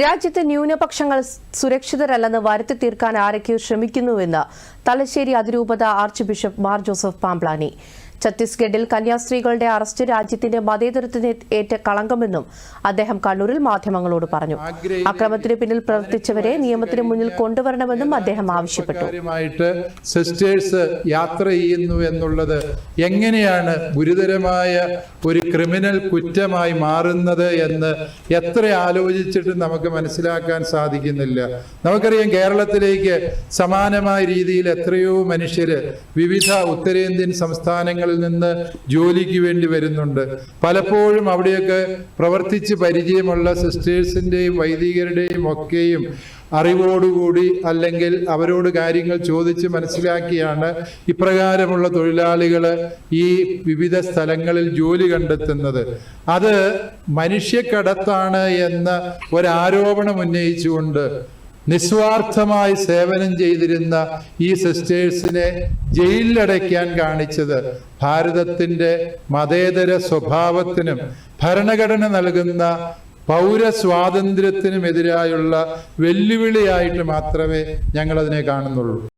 രാജ്യത്തെ ന്യൂനപക്ഷങ്ങൾ സുരക്ഷിതരല്ലെന്ന് വരുത്തി തീർക്കാൻ ആരൊക്കെയോ ശ്രമിക്കുന്നുവെന്ന് തലശ്ശേരി അതിരൂപത arch bishop Mar Joseph Pamplany. ഛത്തീസ്ഗഡിൽ കന്യാസ്ത്രീകളുടെ അറസ്റ്റ് രാജ്യത്തിന്റെ മതേതരത്തിന് ഏറ്റ കളങ്കമെന്നും അദ്ദേഹം കണ്ണൂരിൽ മാധ്യമങ്ങളോട് പറഞ്ഞു. അക്രമത്തിന് പിന്നിൽ പ്രവർത്തിച്ചവരെ നിയമത്തിന് മുന്നിൽ കൊണ്ടുവരണമെന്നും അദ്ദേഹം ആവശ്യപ്പെട്ടു. സിസ്റ്റേഴ്സ് യാത്ര ചെയ്യുന്നു എന്നുള്ളത് എങ്ങനെയാണ് ഗുരുതരമായ ഒരു ക്രിമിനൽ കുറ്റമായി മാറുന്നത് എന്ന് എത്ര ആലോചിച്ചിട്ടും നമുക്ക് മനസ്സിലാക്കാൻ സാധിക്കുന്നില്ല. നമുക്കറിയാം, കേരളത്തിലേക്ക് സമാനമായ രീതിയിൽ എത്രയോ മനുഷ്യര് വിവിധ ഉത്തരേന്ത്യൻ സംസ്ഥാനങ്ങളിൽ നിന്ന് ജോലിക്ക് വേണ്ടി വരുന്നുണ്ട്. പലപ്പോഴും അവിടെയൊക്കെ പ്രവർത്തിച്ച് പരിചയമുള്ള സിസ്റ്റേഴ്സിന്റെയും വൈദികരുടെയും ഒക്കെയും അറിവോടുകൂടി അല്ലെങ്കിൽ അവരോട് കാര്യങ്ങൾ ചോദിച്ച് മനസ്സിലാക്കിയാണ് ഇപ്രകാരമുള്ള തൊഴിലാളികൾ ഈ വിവിധ സ്ഥലങ്ങളിൽ ജോലി കണ്ടെത്തുന്നത്. അത് മനുഷ്യക്കടത്താണ് എന്ന ഒരാരോപണം ഉന്നയിച്ചുകൊണ്ട് നിസ്വാർത്ഥമായി സേവനം ചെയ്തിരുന്ന ഈ സിസ്റ്റേഴ്സിനെ ജയിലിലടയ്ക്കാൻ കാണിച്ചത് ഭാരതത്തിന്റെ മതേതര സ്വഭാവത്തിനും ഭരണഘടന നൽകുന്ന പൗരസ്വാതന്ത്ര്യത്തിനുമെതിരായുള്ള വെല്ലുവിളിയായിട്ട് മാത്രമേ ഞങ്ങൾ അതിനെ കാണുന്നുള്ളൂ.